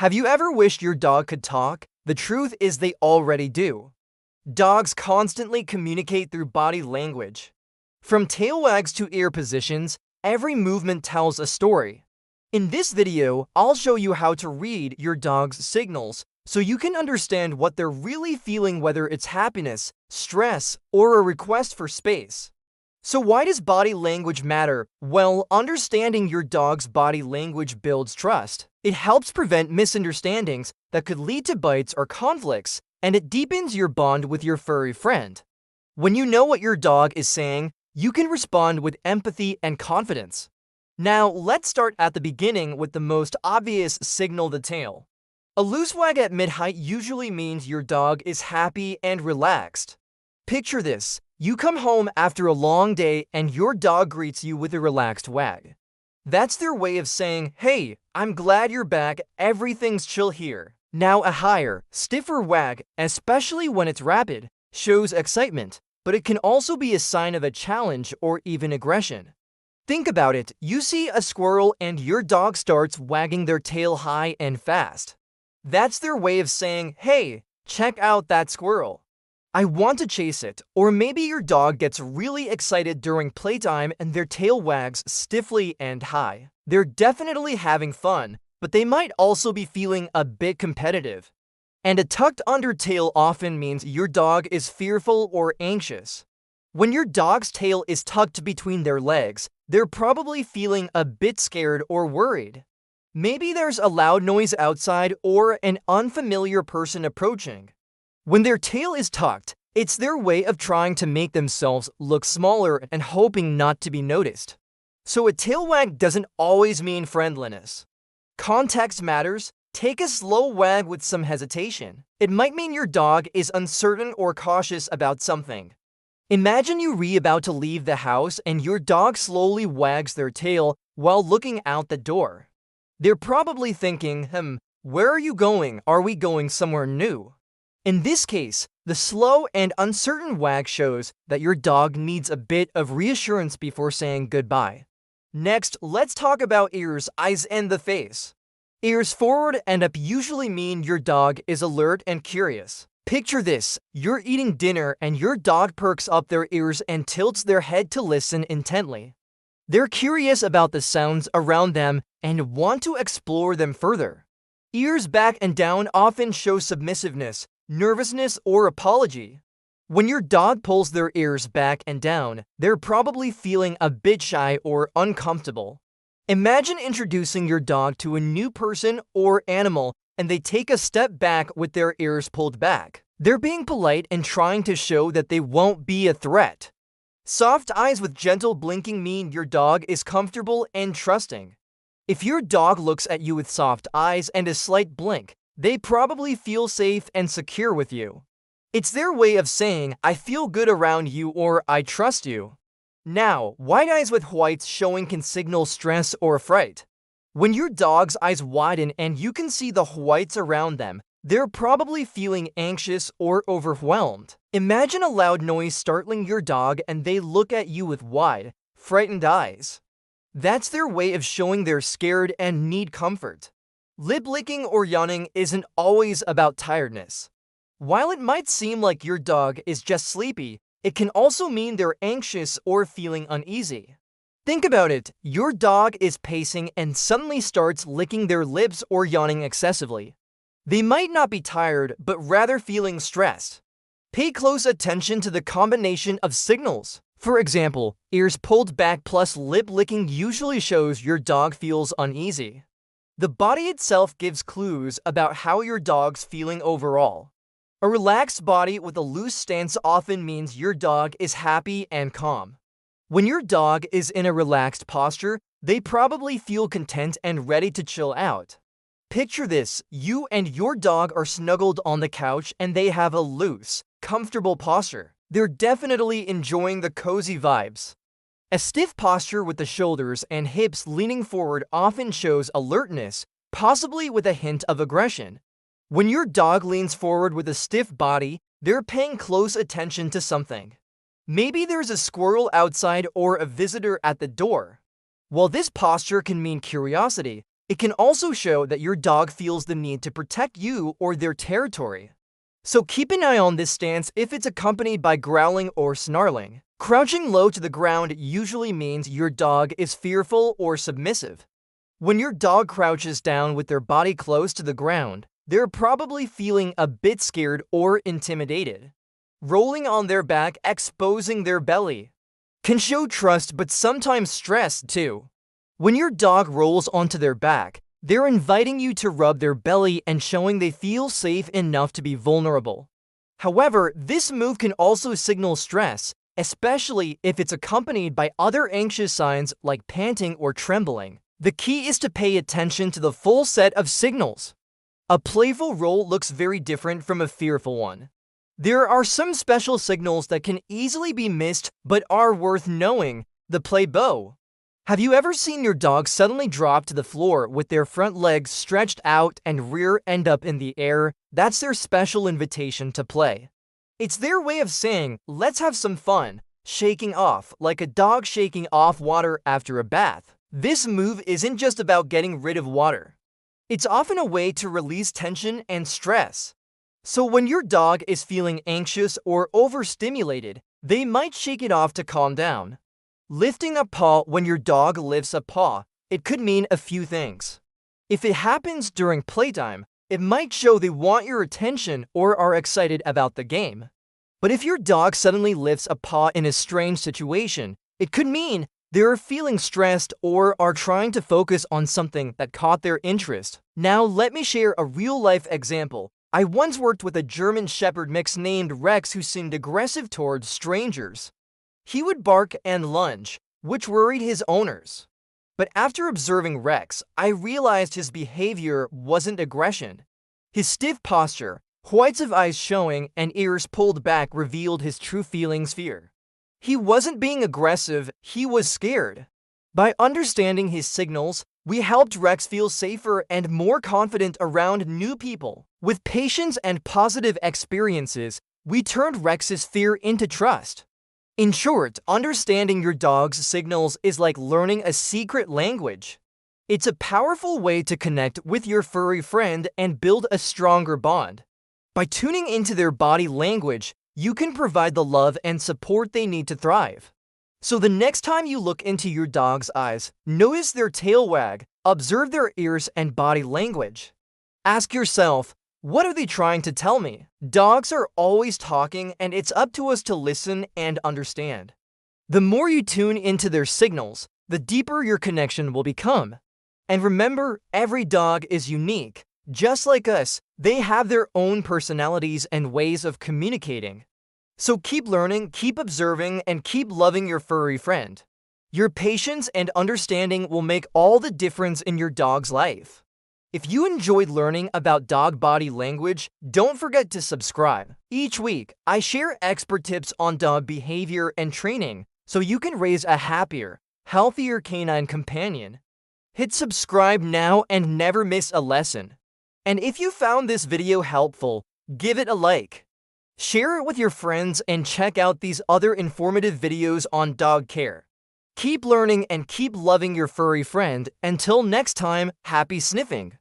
Have you ever wished your dog could talk? The truth is they already do. Dogs constantly communicate through body language. From tail wags to ear positions, every movement tells a story. In this video, I'll show you how to read your dog's signals so you can understand what they're really feeling, whether it's happiness, stress, or a request for space. So why does body language matter? Well, understanding your dog's body language builds trust. It helps prevent misunderstandings that could lead to bites or conflicts, and it deepens your bond with your furry friend. When you know what your dog is saying, you can respond with empathy and confidence. Now, let's start at the beginning with the most obvious signal: the tail. A loose wag at mid-height usually means your dog is happy and relaxed. Picture this. You come home after a long day and your dog greets you with a relaxed wag. That's their way of saying, "Hey, I'm glad you're back, everything's chill here." Now, a higher, stiffer wag, especially when it's rapid, shows excitement, but it can also be a sign of a challenge or even aggression. Think about it. You see a squirrel and your dog starts wagging their tail high and fast. That's their way of saying, "Hey, check out that squirrel. I want to chase it." Or maybe your dog gets really excited during playtime and their tail wags stiffly and high. They're definitely having fun, but they might also be feeling a bit competitive. And a tucked under tail often means your dog is fearful or anxious. When your dog's tail is tucked between their legs, they're probably feeling a bit scared or worried. Maybe there's a loud noise outside or an unfamiliar person approaching. When their tail is tucked, it's their way of trying to make themselves look smaller and hoping not to be noticed. So a tail wag doesn't always mean friendliness. Context matters. Take a slow wag with some hesitation. It might mean your dog is uncertain or cautious about something. Imagine you about to leave the house and your dog slowly wags their tail while looking out the door. They're probably thinking, where are you going? Are we going somewhere new? In this case, the slow and uncertain wag shows that your dog needs a bit of reassurance before saying goodbye. Next, let's talk about ears, eyes, and the face. Ears forward and up usually mean your dog is alert and curious. Picture this. You're eating dinner and your dog perks up their ears and tilts their head to listen intently. They're curious about the sounds around them and want to explore them further. Ears back and down often show submissiveness, nervousness, or apology. When your dog pulls their ears back and down, they're probably feeling a bit shy or uncomfortable. Imagine introducing your dog to a new person or animal and they take a step back with their ears pulled back. They're being polite and trying to show that they won't be a threat. Soft eyes with gentle blinking mean your dog is comfortable and trusting. If your dog looks at you with soft eyes and a slight blink, they probably feel safe and secure with you. It's their way of saying, "I feel good around you," or "I trust you." Now, wide eyes with whites showing can signal stress or fright. When your dog's eyes widen and you can see the whites around them, they're probably feeling anxious or overwhelmed. Imagine a loud noise startling your dog and they look at you with wide, frightened eyes. That's their way of showing they're scared and need comfort. Lip licking or yawning isn't always about tiredness. While it might seem like your dog is just sleepy, it can also mean they're anxious or feeling uneasy. Think about it. Your dog is pacing and suddenly starts licking their lips or yawning excessively. They might not be tired, but rather feeling stressed. Pay close attention to the combination of signals. For example, ears pulled back plus lip licking usually shows your dog feels uneasy. The body itself gives clues about how your dog's feeling overall. A relaxed body with a loose stance often means your dog is happy and calm. When your dog is in a relaxed posture, they probably feel content and ready to chill out. Picture this. You and your dog are snuggled on the couch and they have a loose, comfortable posture. They're definitely enjoying the cozy vibes. A stiff posture with the shoulders and hips leaning forward often shows alertness, possibly with a hint of aggression. When your dog leans forward with a stiff body, they're paying close attention to something. Maybe there's a squirrel outside or a visitor at the door. While this posture can mean curiosity, It can also show that your dog feels the need to protect you or their territory. So keep an eye on this stance if it's accompanied by growling or snarling. Crouching low to the ground usually means your dog is fearful or submissive. When your dog crouches down with their body close to the ground, they're probably feeling a bit scared or intimidated. Rolling on their back, exposing their belly, can show trust but sometimes stress too. When your dog rolls onto their back, they're inviting you to rub their belly and showing they feel safe enough to be vulnerable. However, this move can also signal stress, especially if it's accompanied by other anxious signs like panting or trembling. The key is to pay attention to the full set of signals. A playful roll looks very different from a fearful one. There are some special signals that can easily be missed but are worth knowing. The play bow. Have you ever seen your dog suddenly drop to the floor with their front legs stretched out and rear end up in the air? That's their special invitation to play. It's their way of saying, let's have some fun, shaking off, like a dog shaking off water after a bath. This move isn't just about getting rid of water. It's often a way to release tension and stress. So when your dog is feeling anxious or overstimulated, they might shake it off to calm down. Lifting a paw. When your dog lifts a paw, it could mean a few things. If it happens during playtime, it might show they want your attention or are excited about the game. But if your dog suddenly lifts a paw in a strange situation, it could mean they are feeling stressed or are trying to focus on something that caught their interest. Now let me share a real-life example. I once worked with a German Shepherd mix named Rex who seemed aggressive towards strangers. He would bark and lunge, which worried his owners. But after observing Rex, I realized his behavior wasn't aggression. His stiff posture, whites of eyes showing, and ears pulled back revealed his true feelings: fear. He wasn't being aggressive, he was scared. By understanding his signals, we helped Rex feel safer and more confident around new people. With patience and positive experiences, we turned Rex's fear into trust. In short, understanding your dog's signals is like learning a secret language. It's a powerful way to connect with your furry friend and build a stronger bond. By tuning into their body language, you can provide the love and support they need to thrive. So the next time you look into your dog's eyes, notice their tail wag, observe their ears and body language. Ask yourself, what are they trying to tell me? Dogs are always talking, and it's up to us to listen and understand. The more you tune into their signals, the deeper your connection will become. And remember, every dog is unique. Just like us, they have their own personalities and ways of communicating. So keep learning, keep observing, and keep loving your furry friend. Your patience and understanding will make all the difference in your dog's life. If you enjoyed learning about dog body language, don't forget to subscribe. Each week, I share expert tips on dog behavior and training so you can raise a happier, healthier canine companion. Hit subscribe now and never miss a lesson. And if you found this video helpful, give it a like. Share it with your friends and check out these other informative videos on dog care. Keep learning and keep loving your furry friend. Until next time, happy sniffing!